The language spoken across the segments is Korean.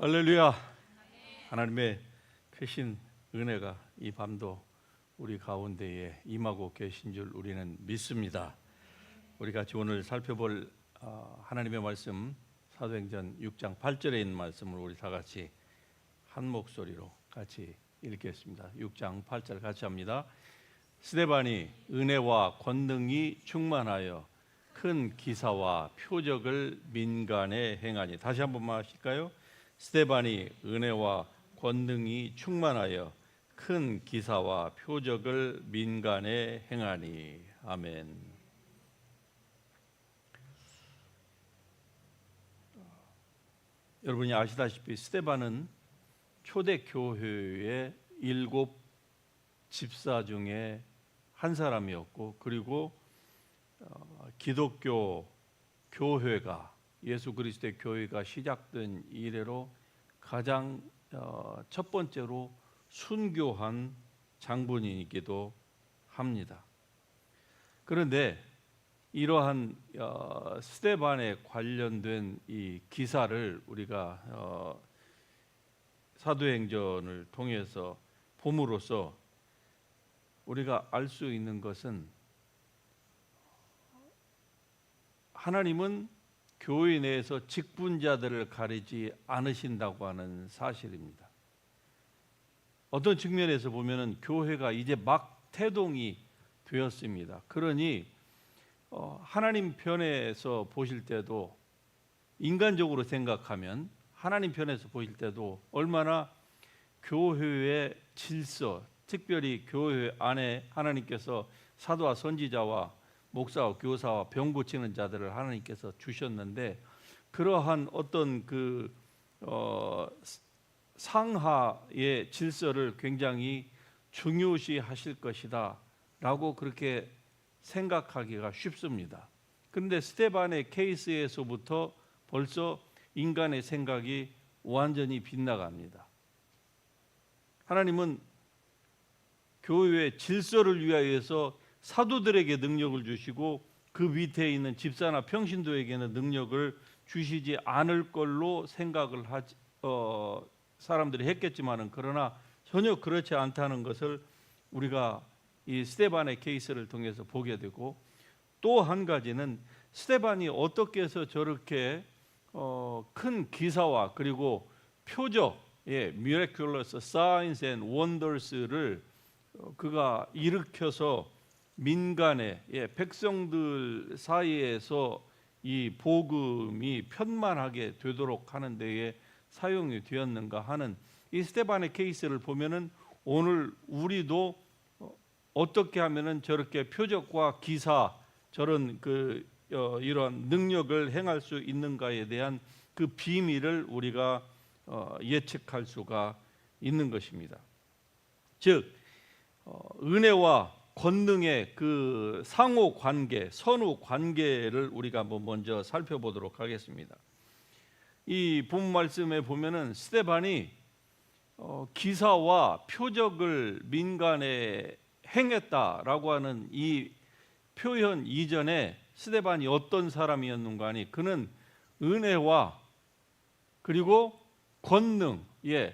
할렐루야. 하나님의 크신 은혜가 이 밤도 우리 가운데에 임하고 계신 줄 우리는 믿습니다. 우리 같이 오늘 살펴볼 하나님의 말씀, 사도행전 6장 8절에 있는 말씀을 우리 다 같이 한 목소리로 같이 읽겠습니다. 6장 8절 같이 합니다. 스데반이 은혜와 권능이 충만하여 큰 기사와 표적을 민간에 행하니. 다시 한 번만 하실까요? 스데반이 은혜와 권능이 충만하여 큰 기사와 표적을 민간에 행하니. 아멘. 여러분이 아시다시피 스데반은 초대교회의 7 집사 중에 한 사람이었고, 그리고 기독교 교회가, 예수 그리스도의 교회가 시작된 이래로 가장 첫 번째로 순교한 장본인이기도 합니다. 그런데 이러한 스데반에 관련된 이 기사를 우리가 사도행전을 통해서 봄으로써 우리가 알 수 있는 것은, 하나님은 교회 내에서 직분자들을 가리지 않으신다고 하는 사실입니다. 어떤 측면에서 보면은 교회가 이제 막 태동이 되었습니다. 그러니 하나님 편에서 보실 때도, 인간적으로 생각하면 하나님 편에서 보실 때도 얼마나 교회의 질서, 특별히 교회 안에 하나님께서 사도와 선지자와 목사와 교사와 병 고치는 자들을 하나님께서 주셨는데, 그러한 어떤 그 상하의 질서를 굉장히 중요시 하실 것이다 라고 그렇게 생각하기가 쉽습니다. 그런데 스데반의 케이스에서부터 벌써 인간의 생각이 완전히 빗나갑니다. 하나님은 교회의 질서를 위하여서 사도들에게 능력을 주시고 그 밑에 있는 집사나 평신도에게는 능력을 주시지 않을 걸로 생각을 사람들이 했겠지만은, 그러나 전혀 그렇지 않다는 것을 우리가 이 스데반의 케이스를 통해서 보게 되고, 또 한 가지는 스데반이 어떻게 해서 저렇게 큰 기사와 그리고 표적, miraculous signs and wonders를 그가 일으켜서 민간의 백성들 사이에서 이 복음이 편만하게 되도록 하는 데에 사용이 되었는가 하는 이 스데반의 케이스를 보면은, 오늘 우리도 어떻게 하면은 저렇게 표적과 기사, 저런 이런 능력을 행할 수 있는가에 대한 그 비밀을 우리가 예측할 수가 있는 것입니다. 즉 은혜와 권능의 그 상호 관계, 선후 관계를 우리가 한번 먼저 살펴보도록 하겠습니다. 이 본 말씀에 보면은 스데반이 기사와 표적을 민간에 행했다라고 하는 이 표현 이전에 스데반이 어떤 사람이었는가 하니, 그는 은혜와 그리고 권능, the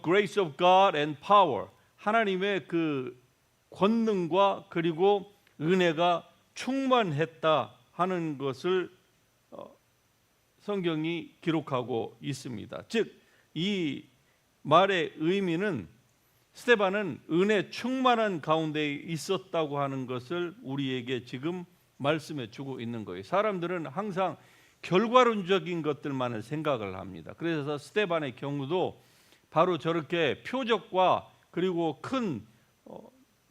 grace of God and power, 하나님의 그 권능과 그리고 은혜가 충만했다 하는 것을 성경이 기록하고 있습니다. 즉 이 말의 의미는 스데반은 은혜 충만한 가운데 있었다고 하는 것을 우리에게 지금 말씀해 주고 있는 거예요. 사람들은 항상 결과론적인 것들만을 생각을 합니다. 그래서 스데반의 경우도 바로 저렇게 표적과 그리고 큰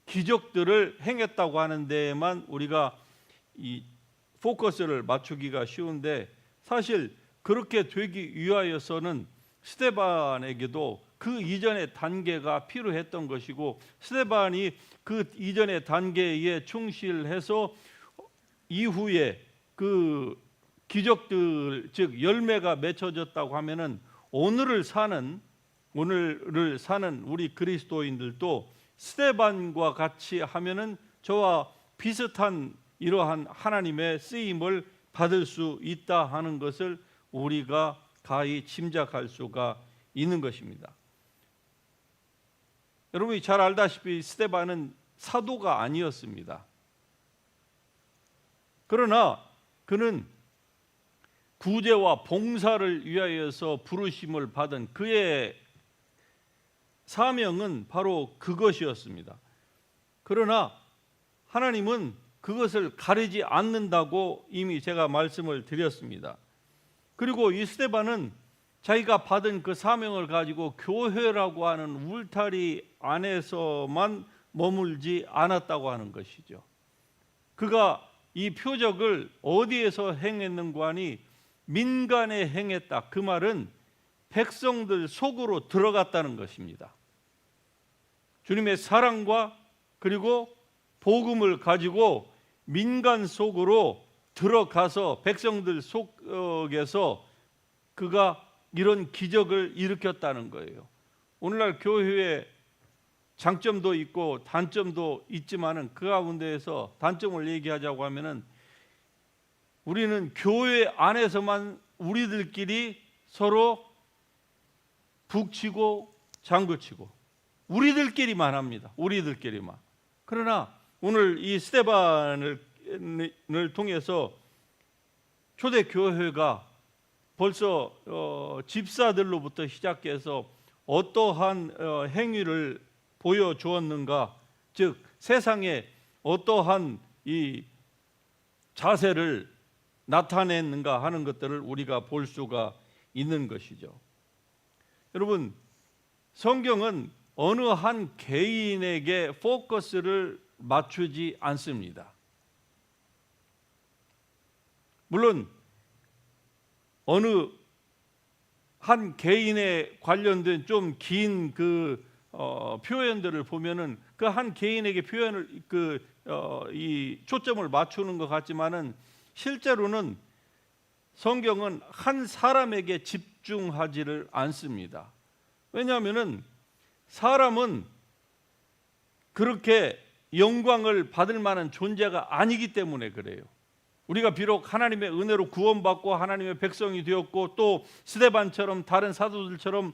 기적들을 행했다고 하는 데에만 우리가 이 포커스를 맞추기가 쉬운데, 사실 그렇게 되기 위하여서는 스데반에게도 그 이전의 단계가 필요했던 것이고, 스데반이 그 이전의 단계에 충실해서 이후에 그 기적들, 즉 열매가 맺혀졌다고 하면은 오늘을 사는 우리 그리스도인들도 스데반과 같이 하면은 저와 비슷한 이러한 하나님의 쓰임을 받을 수 있다 하는 것을 우리가 가히 짐작할 수가 있는 것입니다. 여러분이 잘 알다시피 스데반은 사도가 아니었습니다. 그러나 그는 구제와 봉사를 위하여서 부르심을 받은 그의 사명은 바로 그것이었습니다. 그러나 하나님은 그것을 가리지 않는다고 이미 제가 말씀을 드렸습니다. 그리고 이 스데반은 자기가 받은 그 사명을 가지고 교회라고 하는 울타리 안에서만 머물지 않았다고 하는 것이죠. 그가 이 표적을 어디에서 행했는가 하니 민간에 행했다. 그 말은 백성들 속으로 들어갔다는 것입니다. 주님의 사랑과 그리고 복음을 가지고 민간 속으로 들어가서 백성들 속에서 그가 이런 기적을 일으켰다는 거예요. 오늘날 교회에 장점도 있고 단점도 있지만은 그 가운데에서 단점을 얘기하자고 하면은 우리는 교회 안에서만 우리들끼리 서로 북치고 장구치고 우리들끼리만 합니다. 우리들끼리만. 그러나 오늘 이 스데반을 통해서 초대교회가 벌써 집사들로부터 시작해서 어떠한 행위를 보여주었는가, 즉 세상에 어떠한 이 자세를 나타냈는가 하는 것들을 우리가 볼 수가 있는 것이죠. 여러분, 성경은 어느 한 개인에게 포커스를 맞추지 않습니다. 물론 어느 한 개인에 관련된 좀 긴 그 표현들을 보면은 그 한 개인에게 표현을 이 초점을 맞추는 것 같지만은 실제로는 성경은 한 사람에게 집중하지를 않습니다. 왜냐하면은 사람은 그렇게 영광을 받을 만한 존재가 아니기 때문에 그래요. 우리가 비록 하나님의 은혜로 구원받고 하나님의 백성이 되었고 또 스데반처럼 다른 사도들처럼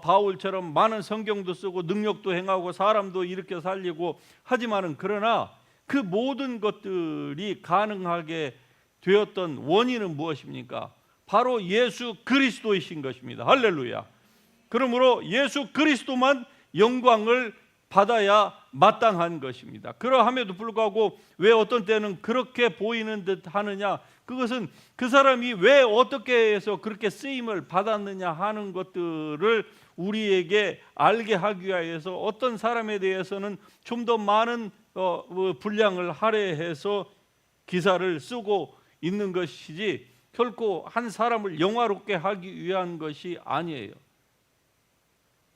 바울처럼 많은 성경도 쓰고 능력도 행하고 사람도 일으켜 살리고 하지만은 그러나 그 모든 것들이 가능하게 되었던 원인은 무엇입니까? 바로 예수 그리스도이신 것입니다. 할렐루야. 그러므로 예수 그리스도만 영광을 받아야 마땅한 것입니다. 그러함에도 불구하고 왜 어떤 때는 그렇게 보이는 듯 하느냐, 그것은 그 사람이 왜 어떻게 해서 그렇게 쓰임을 받았느냐 하는 것들을 우리에게 알게 하기 위해서 어떤 사람에 대해서는 좀 더 많은 분량을 할애해서 기사를 쓰고 있는 것이지 결코 한 사람을 영화롭게 하기 위한 것이 아니에요.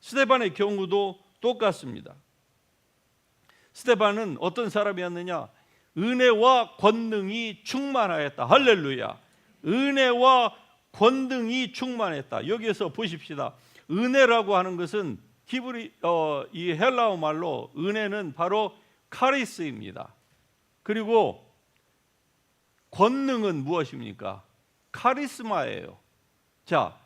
스데반의 경우도 똑같습니다. 스데반은 어떤 사람이었느냐? 은혜와 권능이 충만하였다. 할렐루야. 은혜와 권능이 충만했다. 여기에서 보십시다. 은혜라고 하는 것은 이 헬라어 말로 은혜는 바로 카리스입니다. 그리고 권능은 무엇입니까? 카리스마예요. 자,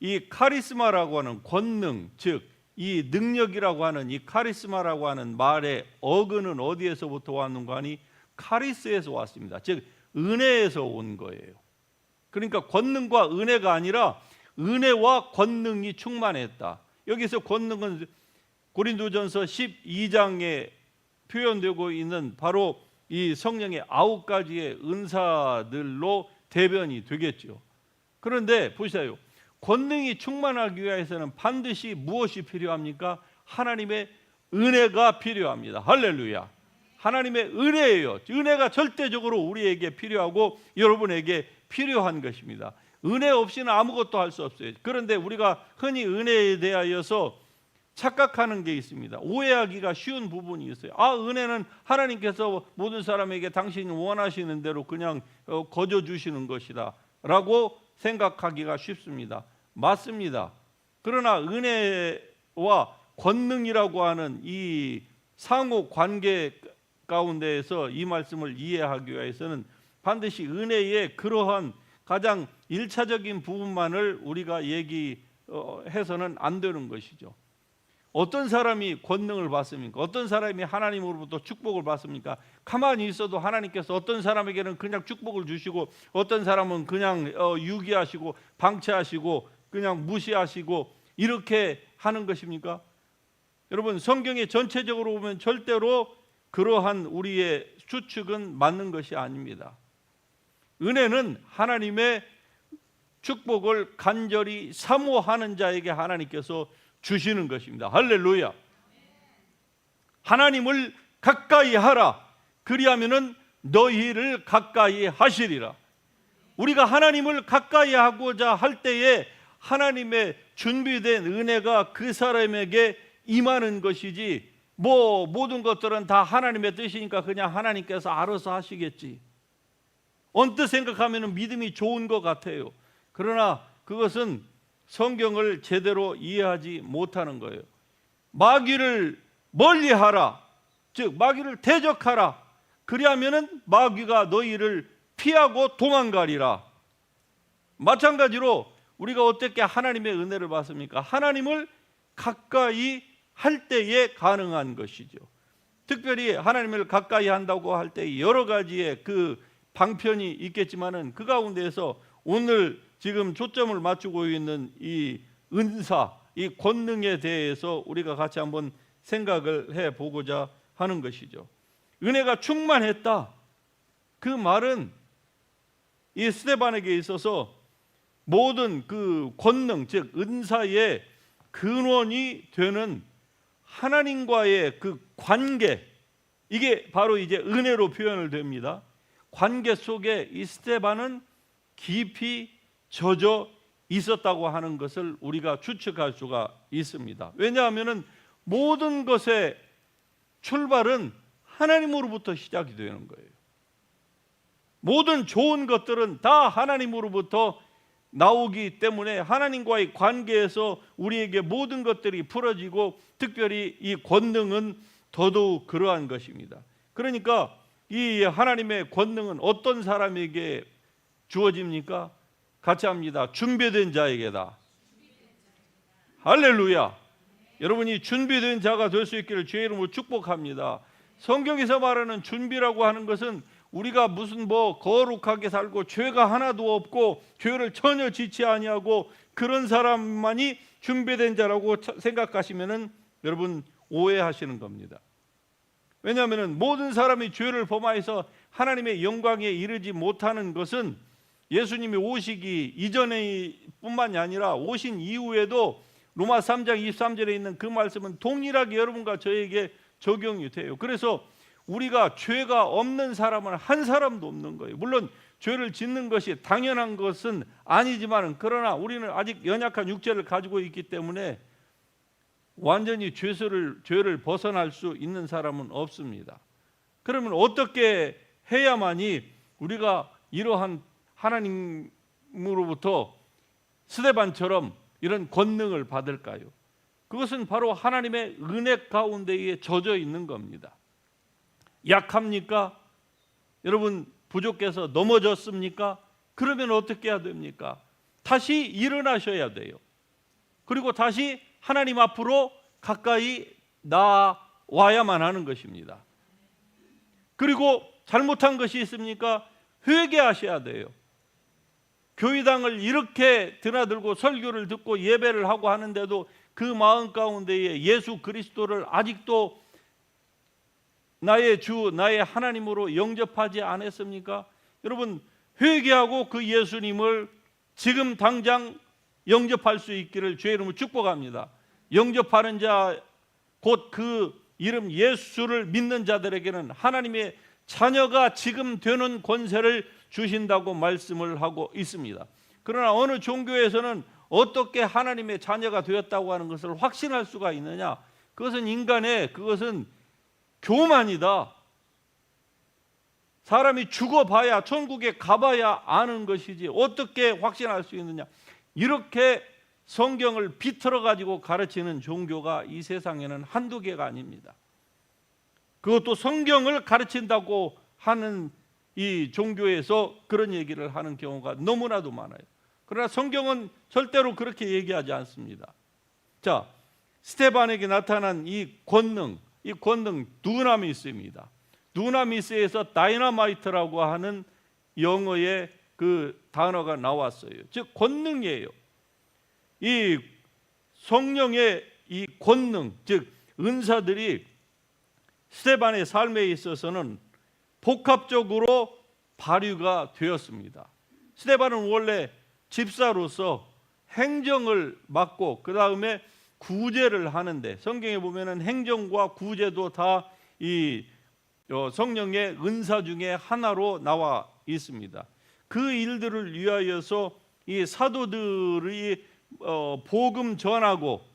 이 카리스마라고 하는 권능, 즉 이 능력이라고 하는 이 카리스마라고 하는 말의 어근은 어디에서부터 왔는가 하니 카리스에서 왔습니다. 즉 은혜에서 온 거예요. 그러니까 권능과 은혜가 아니라 은혜와 권능이 충만했다. 여기서 권능은 고린도전서 12장에 표현되고 있는 바로 이 성령의 9가지의 은사들로 대변이 되겠죠. 그런데 보세요. 권능이 충만하기 위해서는 반드시 무엇이 필요합니까? 하나님의 은혜가 필요합니다. 할렐루야. 하나님의 은혜예요. 은혜가 절대적으로 우리에게 필요하고 여러분에게 필요한 것입니다. 은혜 없이는 아무것도 할 수 없어요. 그런데 우리가 흔히 은혜에 대하여서 착각하는 게 있습니다. 오해하기가 쉬운 부분이 있어요. 은혜는 하나님께서 모든 사람에게 당신이 원하시는 대로 그냥 거저 주시는 것이다 라고 생각하기가 쉽습니다. 맞습니다. 그러나 은혜와 권능이라고 하는 이 상호 관계 가운데에서 이 말씀을 이해하기 위해서는 반드시 은혜의 그러한 가장 1차적인 부분만을 우리가 얘기해서는 안 되는 것이죠. 어떤 사람이 권능을 받습니까? 어떤 사람이 하나님으로부터 축복을 받습니까? 가만히 있어도 하나님께서 어떤 사람에게는 그냥 축복을 주시고 어떤 사람은 그냥 유기하시고 방치하시고 그냥 무시하시고 이렇게 하는 것입니까? 여러분, 성경에 전체적으로 보면 절대로 그러한 우리의 추측은 맞는 것이 아닙니다. 은혜는 하나님의 축복을 간절히 사모하는 자에게 하나님께서 주시는 것입니다. 할렐루야. 하나님을 가까이 하라. 그리하면은 너희를 가까이 하시리라. 우리가 하나님을 가까이 하고자 할 때에 하나님의 준비된 은혜가 그 사람에게 임하는 것이지, 모든 것들은 다 하나님의 뜻이니까 그냥 하나님께서 알아서 하시겠지. 언뜻 생각하면 믿음이 좋은 것 같아요. 그러나 그것은 성경을 제대로 이해하지 못하는 거예요. 마귀를 멀리하라, 즉 마귀를 대적하라. 그리하면은 마귀가 너희를 피하고 도망가리라. 마찬가지로 우리가 어떻게 하나님의 은혜를 받습니까? 하나님을 가까이 할 때에 가능한 것이죠. 특별히 하나님을 가까이 한다고 할 때 여러 가지의 그 방편이 있겠지만은 그 가운데에서 오늘 지금 초점을 맞추고 있는 이 은사, 이 권능에 대해서 우리가 같이 한번 생각을 해보고자 하는 것이죠. 은혜가 충만했다. 그 말은 이 스데반에게 있어서 모든 그 권능, 즉 은사의 근원이 되는 하나님과의 그 관계, 이게 바로 이제 은혜로 표현을 됩니다. 관계 속에 이 스데반은 깊이 젖어 있었다고 하는 것을 우리가 추측할 수가 있습니다. 왜냐하면 모든 것의 출발은 하나님으로부터 시작이 되는 거예요. 모든 좋은 것들은 다 하나님으로부터 나오기 때문에 하나님과의 관계에서 우리에게 모든 것들이 풀어지고 특별히 이 권능은 더더욱 그러한 것입니다. 그러니까 이 하나님의 권능은 어떤 사람에게 주어집니까? 같이 합니다. 준비된 자에게다. 할렐루야. 여러분이 준비된 자가 될 수 있기를 주의 이름으로 축복합니다. 성경에서 말하는 준비라고 하는 것은 우리가 무슨 거룩하게 살고 죄가 하나도 없고 죄를 전혀 짓지 아니하고 그런 사람만이 준비된 자라고 생각하시면은 여러분 오해하시는 겁니다. 왜냐하면 모든 사람이 죄를 범하여서 하나님의 영광에 이르지 못하는 것은 예수님이 오시기 이전에 뿐만이 아니라 오신 이후에도 로마 3장 23절에 있는 그 말씀은 동일하게 여러분과 저에게 적용이 돼요. 그래서 우리가 죄가 없는 사람은 한 사람도 없는 거예요. 물론 죄를 짓는 것이 당연한 것은 아니지만 그러나 우리는 아직 연약한 육체를 가지고 있기 때문에 완전히 죄를 벗어날 수 있는 사람은 없습니다. 그러면 어떻게 해야만이 우리가 이러한 하나님으로부터 스데반처럼 이런 권능을 받을까요? 그것은 바로 하나님의 은혜 가운데에 젖어 있는 겁니다. 약합니까? 여러분 부족해서 넘어졌습니까? 그러면 어떻게 해야 됩니까? 다시 일어나셔야 돼요. 그리고 다시 하나님 앞으로 가까이 나와야만 하는 것입니다. 그리고 잘못한 것이 있습니까? 회개하셔야 돼요. 교회당을 이렇게 드나들고 설교를 듣고 예배를 하고 하는데도 그 마음 가운데에 예수 그리스도를 아직도 나의 주, 나의 하나님으로 영접하지 않았습니까? 여러분 회개하고 그 예수님을 지금 당장 영접할 수 있기를 주의 이름으로 축복합니다. 영접하는 자, 곧 그 이름 예수를 믿는 자들에게는 하나님의 자녀가 지금 되는 권세를 주신다고 말씀을 하고 있습니다. 그러나 어느 종교에서는 어떻게 하나님의 자녀가 되었다고 하는 것을 확신할 수가 있느냐? 그것은 그것은 교만이다. 사람이 죽어봐야 천국에 가봐야 아는 것이지 어떻게 확신할 수 있느냐? 이렇게 성경을 비틀어 가지고 가르치는 종교가 이 세상에는 한두 개가 아닙니다. 그것도 성경을 가르친다고 하는 이 종교에서 그런 얘기를 하는 경우가 너무나도 많아요. 그러나 성경은 절대로 그렇게 얘기하지 않습니다. 자, 스데반에게 나타난 이 권능 두나미스입니다. 두나미스에서 다이너마이트라고 하는 영어의 그 단어가 나왔어요. 즉 권능이에요. 이 성령의 이 권능, 즉 은사들이 스데반의 삶에 있어서는 복합적으로 발휘가 되었습니다. 스데반은 원래 집사로서 행정을 맡고 그 다음에 구제를 하는데, 성경에 보면은 행정과 구제도 다 이 성령의 은사 중에 하나로 나와 있습니다. 그 일들을 위하여서 이 사도들이 복음 전하고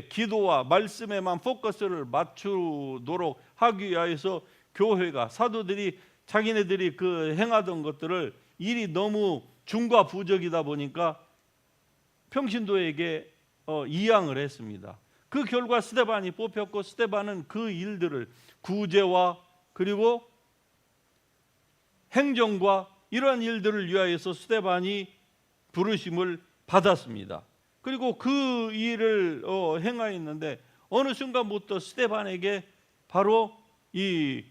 기도와 말씀에만 포커스를 맞추도록 하기 위하여서 교회가, 사도들이 자기네들이 그 행하던 것들을 일이 너무 중과 부적이다 보니까 평신도에게 이양을 했습니다. 그 결과 스데반이 뽑혔고, 스데반은 그 일들을 구제와 그리고 행정과 이러한 일들을 위하여서 스데반이 부르심을 받았습니다. 그리고 그 일을 행하였는데 어느 순간부터 스데반에게 바로 이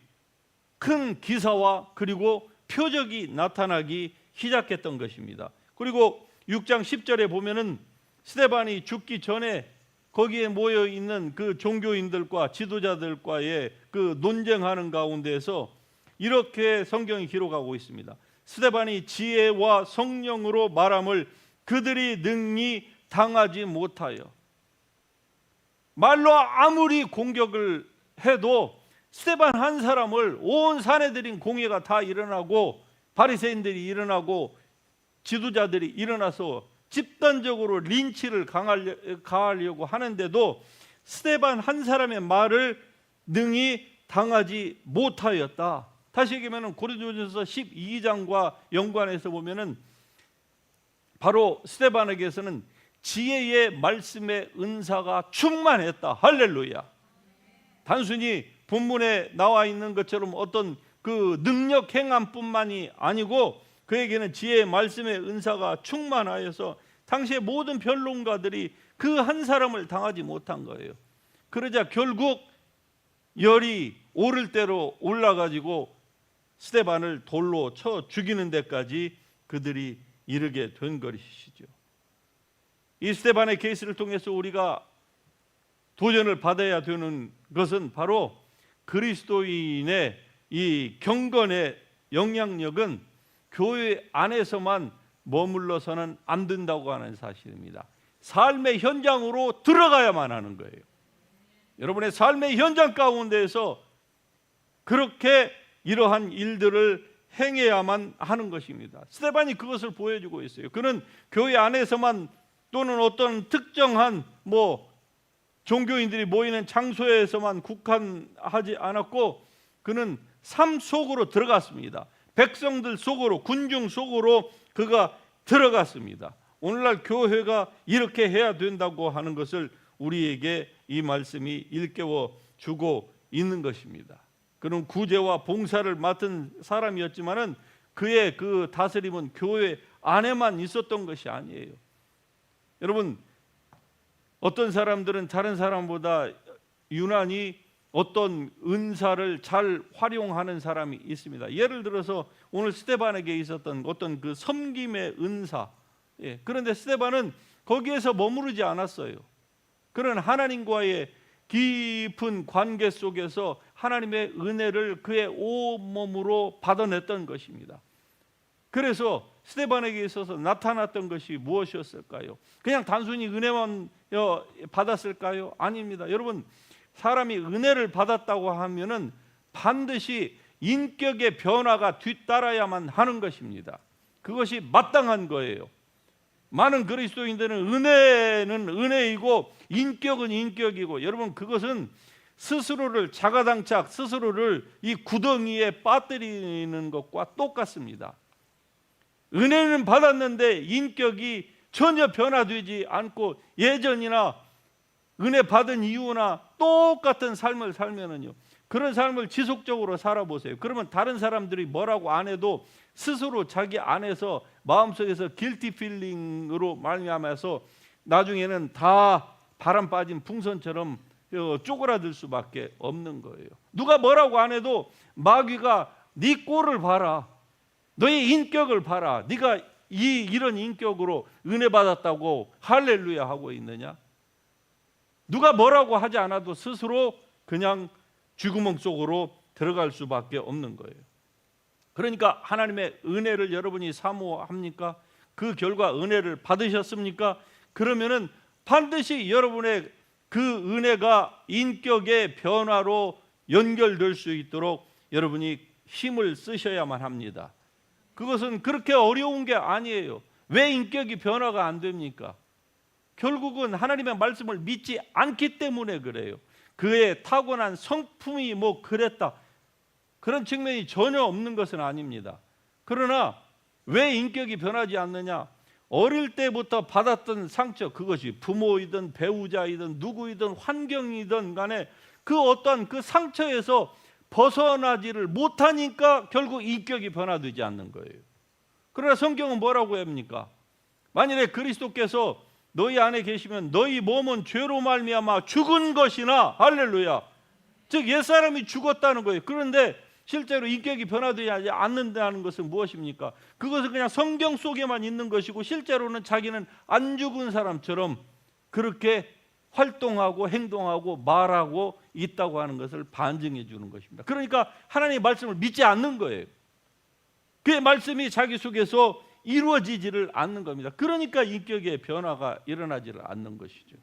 큰 기사와 그리고 표적이 나타나기 시작했던 것입니다. 그리고 6장 10절에 보면은 스데반이 죽기 전에 거기에 모여 있는 그 종교인들과 지도자들과의 그 논쟁하는 가운데서 이렇게 성경이 기록하고 있습니다. 스데반이 지혜와 성령으로 말함을 그들이 능히 당하지 못하여. 말로 아무리 공격을 해도 스데반 한 사람을 온 사내들인 공회가 다 일어나고 바리새인들이 일어나고 지도자들이 일어나서 집단적으로 린치를 가하려고 하는데도 스데반 한 사람의 말을 능히 당하지 못하였다. 다시 얘기하면 고린도전서 12장과 연관해서 보면은 바로 스데반에게서는 지혜의 말씀의 은사가 충만했다. 할렐루야. 단순히 본문에 나와 있는 것처럼 어떤 그 능력 행함뿐만이 아니고 그에게는 지혜의 말씀의 은사가 충만하여서 당시의 모든 변론가들이 그 한 사람을 당하지 못한 거예요. 그러자 결국 열이 오를 대로 올라가지고 스데반을 돌로 쳐 죽이는 데까지 그들이 이르게 된 것이죠. 이 스데반의 케이스를 통해서 우리가 도전을 받아야 되는 것은 바로 그리스도인의 이 경건의 영향력은 교회 안에서만 머물러서는 안 된다고 하는 사실입니다. 삶의 현장으로 들어가야만 하는 거예요. 여러분의 삶의 현장 가운데에서 그렇게 이러한 일들을 행해야만 하는 것입니다. 스데반이 그것을 보여주고 있어요. 그는 교회 안에서만 또는 어떤 특정한 종교인들이 모이는 장소에서만 국한하지 않았고 그는 삶 속으로 들어갔습니다. 백성들 속으로, 군중 속으로 그가 들어갔습니다. 오늘날 교회가 이렇게 해야 된다고 하는 것을 우리에게 이 말씀이 일깨워 주고 있는 것입니다. 그는 구제와 봉사를 맡은 사람이었지만은 그의 그 다스림은 교회 안에만 있었던 것이 아니에요. 여러분, 어떤 사람들은 다른 사람보다 유난히 어떤 은사를 잘 활용하는 사람이 있습니다. 예를 들어서 오늘 스데반에게 있었던 어떤 그 섬김의 은사, 그런데 스데반은 거기에서 머무르지 않았어요. 그는 하나님과의 깊은 관계 속에서 하나님의 은혜를 그의 온몸으로 받아냈던 것입니다. 그래서 스데반에게 있어서 나타났던 것이 무엇이었을까요? 그냥 단순히 은혜만 받았을까요? 아닙니다. 여러분, 사람이 은혜를 받았다고 하면은 반드시 인격의 변화가 뒤따라야만 하는 것입니다. 그것이 마땅한 거예요. 많은 그리스도인들은 은혜는 은혜이고 인격은 인격이고, 여러분, 그것은 스스로를 자가당착, 스스로를 이 구덩이에 빠뜨리는 것과 똑같습니다. 은혜는 받았는데 인격이 전혀 변화되지 않고 예전이나 은혜 받은 이유나 똑같은 삶을 살면은요, 그런 삶을 지속적으로 살아보세요. 그러면 다른 사람들이 뭐라고 안 해도 스스로 자기 안에서 마음속에서 길티 필링으로 말미암아서 나중에는 다 바람 빠진 풍선처럼 쪼그라들 수밖에 없는 거예요. 누가 뭐라고 안 해도 마귀가 네 꼴을 봐라, 너의 인격을 봐라, 네가 이런 인격으로 은혜 받았다고 할렐루야 하고 있느냐? 누가 뭐라고 하지 않아도 스스로 그냥 쥐구멍 속으로 들어갈 수밖에 없는 거예요. 그러니까 하나님의 은혜를 여러분이 사모합니까? 그 결과 은혜를 받으셨습니까? 그러면은 반드시 여러분의 그 은혜가 인격의 변화로 연결될 수 있도록 여러분이 힘을 쓰셔야만 합니다. 그것은 그렇게 어려운 게 아니에요. 왜 인격이 변화가 안 됩니까? 결국은 하나님의 말씀을 믿지 않기 때문에 그래요. 그의 타고난 성품이 뭐 그랬다, 그런 측면이 전혀 없는 것은 아닙니다. 그러나 왜 인격이 변하지 않느냐? 어릴 때부터 받았던 상처, 그것이 부모이든 배우자이든 누구이든 환경이든 간에 그 어떤 그 상처에서 벗어나지를 못하니까 결국 인격이 변화되지 않는 거예요. 그러나 성경은 뭐라고 합니까? 만일에 그리스도께서 너희 안에 계시면 너희 몸은 죄로 말미암아 죽은 것이나, 할렐루야, 즉 옛사람이 죽었다는 거예요. 그런데 실제로 인격이 변화되지 않는다는 것은 무엇입니까? 그것은 그냥 성경 속에만 있는 것이고 실제로는 자기는 안 죽은 사람처럼 그렇게 활동하고 행동하고 말하고 있다고 하는 것을 반증해 주는 것입니다. 그러니까 하나님의 말씀을 믿지 않는 거예요. 그의 말씀이 자기 속에서 이루어지지를 않는 겁니다. 그러니까 인격의 변화가 일어나지를 않는 것이죠.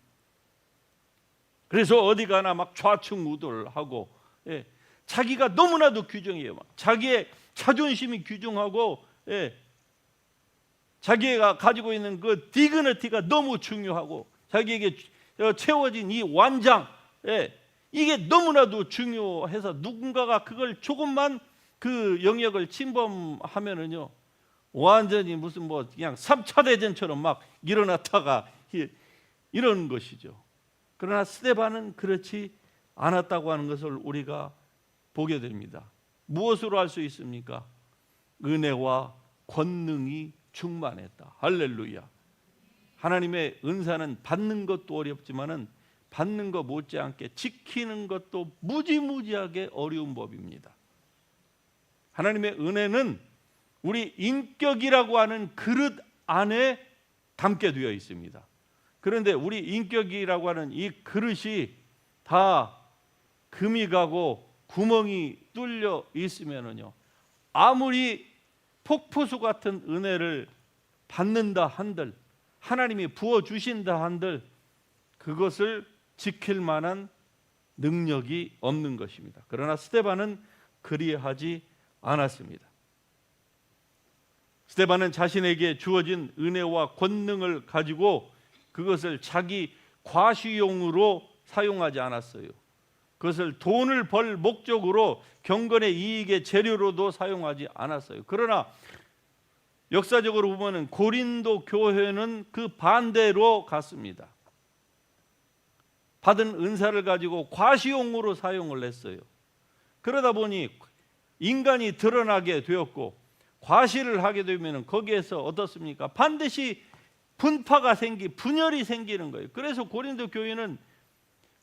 그래서 어디 가나 막 좌충우돌하고, 자기가 너무나도 규정해요. 막 자기의 자존심이 규정하고, 자기가 가지고 있는 그 디그니티가 너무 중요하고, 자기에게 채워진 이 완장, 이게 너무나도 중요해서 누군가가 그걸 조금만 그 영역을 침범하면은요, 완전히 무슨 뭐 그냥 3차 대전처럼 막 일어났다가 이런 것이죠. 그러나 스데반은 그렇지 않았다고 하는 것을 우리가 보게 됩니다. 무엇으로 알 수 있습니까? 은혜와 권능이 충만했다. 할렐루야. 하나님의 은사는 받는 것도 어렵지만은 받는 것 못지않게 지키는 것도 무지무지하게 어려운 법입니다. 하나님의 은혜는 우리 인격이라고 하는 그릇 안에 담게 되어 있습니다. 그런데 우리 인격이라고 하는 이 그릇이 다 금이 가고 구멍이 뚫려 있으면은요, 아무리 폭포수 같은 은혜를 받는다 한들, 하나님이 부어주신다 한들 그것을 지킬 만한 능력이 없는 것입니다. 그러나 스데반은 그리하지 않았습니다. 스데반은 자신에게 주어진 은혜와 권능을 가지고 그것을 자기 과시용으로 사용하지 않았어요. 그것을 돈을 벌 목적으로 경건의 이익의 재료로도 사용하지 않았어요. 그러나 역사적으로 보면 고린도 교회는 그 반대로 갔습니다. 받은 은사를 가지고 과시용으로 사용을 했어요. 그러다 보니 인간이 드러나게 되었고, 과시를 하게 되면 거기에서 어떻습니까? 반드시 분파가 분열이 생기는 거예요. 그래서 고린도 교회는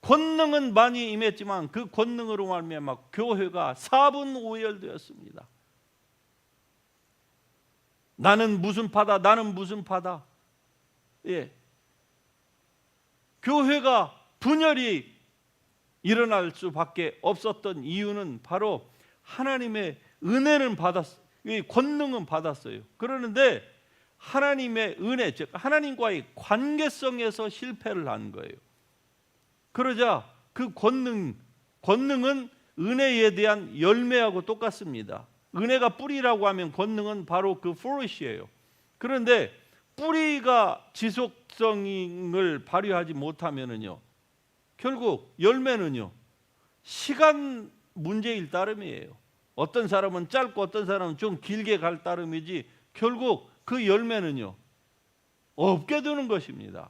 권능은 많이 임했지만 그 권능으로 말미암아 교회가 사분오열되었습니다. 나는 무슨 파다, 나는 무슨 파다. 교회가 분열이 일어날 수밖에 없었던 이유는 바로 하나님의 은혜는 권능은 받았어요. 그러는데 하나님의 은혜, 즉 하나님과의 관계성에서 실패를 한 거예요. 그러자 그 권능은 은혜에 대한 열매하고 똑같습니다. 은혜가 뿌리라고 하면 권능은 바로 그 flourish예요. 그런데 뿌리가 지속성을 발휘하지 못하면은요, 결국 열매는요, 시간 문제일 따름이에요. 어떤 사람은 짧고 어떤 사람은 좀 길게 갈 따름이지 결국 그 열매는요, 없게 되는 것입니다.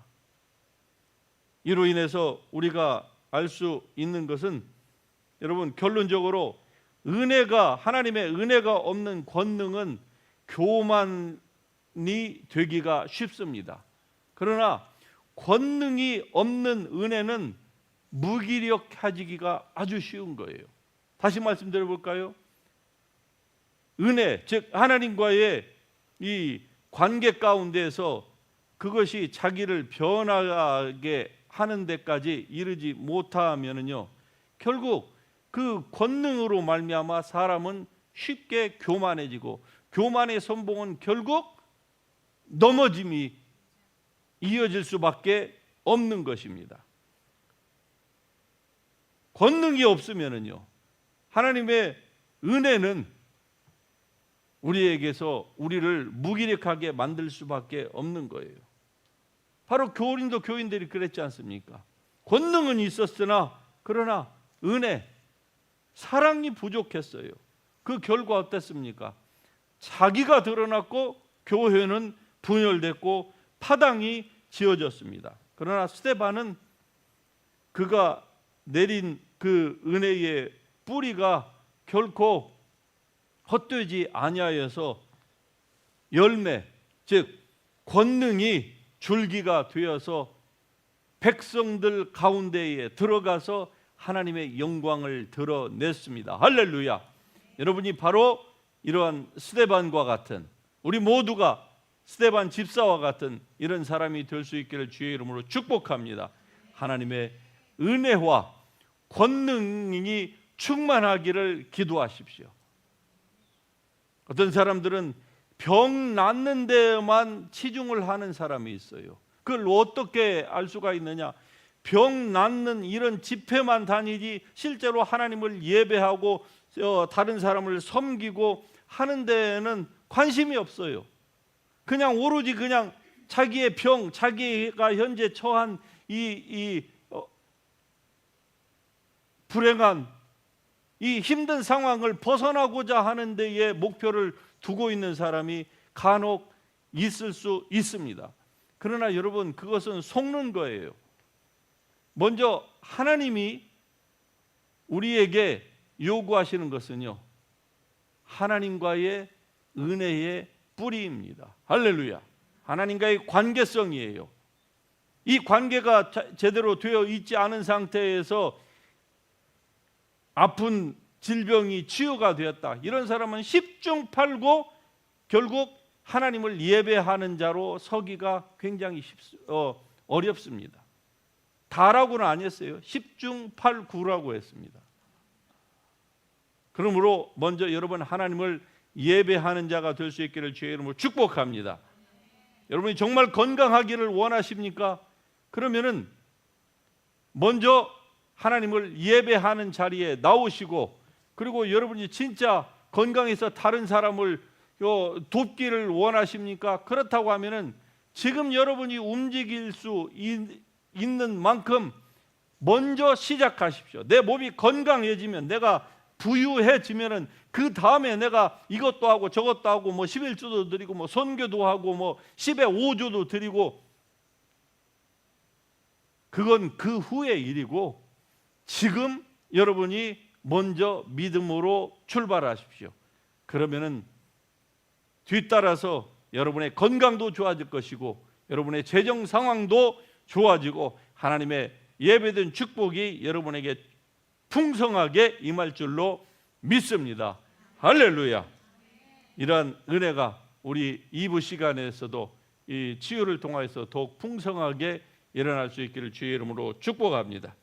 이로 인해서 우리가 알 수 있는 것은 여러분 결론적으로 은혜가, 하나님의 은혜가 없는 권능은 교만이 되기가 쉽습니다. 그러나 권능이 없는 은혜는 무기력해지기가 아주 쉬운 거예요. 다시 말씀드려 볼까요? 은혜, 즉 하나님과의 이 관계 가운데서 그것이 자기를 변화하게 하는 데까지 이르지 못하면은요, 결국 그 권능으로 말미암아 사람은 쉽게 교만해지고, 교만의 선봉은 결국 넘어짐이 이어질 수밖에 없는 것입니다. 권능이 없으면은요, 하나님의 은혜는 우리에게서 우리를 무기력하게 만들 수밖에 없는 거예요. 바로 고린도 교인들이 그랬지 않습니까? 권능은 있었으나 그러나 은혜, 사랑이 부족했어요. 그 결과 어땠습니까? 자기가 드러났고 교회는 분열됐고 파당이 지어졌습니다. 그러나 스데반은 그가 내린 그 은혜의 뿌리가 결코 헛되지 아니하여서 열매, 즉 권능이 줄기가 되어서 백성들 가운데에 들어가서 하나님의 영광을 드러냈습니다. 할렐루야. 여러분이 바로 이러한 스데반과 같은, 우리 모두가 스데반 집사와 같은 이런 사람이 될 수 있기를 주의 이름으로 축복합니다. 하나님의 은혜와 권능이 충만하기를 기도하십시오. 어떤 사람들은 병 낫는 데만 치중을 하는 사람이 있어요. 그걸 어떻게 알 수가 있느냐? 병 낫는 이런 집회만 다니지 실제로 하나님을 예배하고 다른 사람을 섬기고 하는 데에는 관심이 없어요. 그냥 오로지 그냥 자기의 병, 자기가 현재 처한 이 불행한 이 힘든 상황을 벗어나고자 하는 데에 목표를 두고 있는 사람이 간혹 있을 수 있습니다. 그러나 여러분, 그것은 속는 거예요. 먼저 하나님이 우리에게 요구하시는 것은요, 하나님과의 은혜의 뿌리입니다. 할렐루야. 하나님과의 관계성이에요. 이 관계가 제대로 되어 있지 않은 상태에서 아픈 질병이 치유가 되었다, 이런 사람은 십중팔구 결국 하나님을 예배하는 자로 서기가 굉장히 어렵습니다. 다라고는 안 했어요. 십중팔구라고 했습니다. 그러므로 먼저 여러분 하나님을 예배하는 자가 될 수 있기를 주의 이름으로 축복합니다. 여러분이 정말 건강하기를 원하십니까? 그러면은 먼저 하나님을 예배하는 자리에 나오시고, 그리고 여러분이 진짜 건강해서 다른 사람을 돕기를 원하십니까? 그렇다고 하면은 지금 여러분이 움직일 수 있는 만큼 먼저 시작하십시오. 내 몸이 건강해지면, 내가 부유해지면은 그 다음에 내가 이것도 하고 저것도 하고 뭐 11조도 드리고 뭐 선교도 하고 뭐 10의 5조도 드리고, 그건 그 후의 일이고, 지금 여러분이 먼저 믿음으로 출발하십시오. 그러면은 뒤따라서 여러분의 건강도 좋아질 것이고, 여러분의 재정 상황도 좋아지고, 하나님의 예배된 축복이 여러분에게 풍성하게 임할 줄로 믿습니다. 할렐루야. 이러한 은혜가 우리 2부 시간에서도 이 치유를 통하여서 더욱 풍성하게 일어날 수 있기를 주의 이름으로 축복합니다.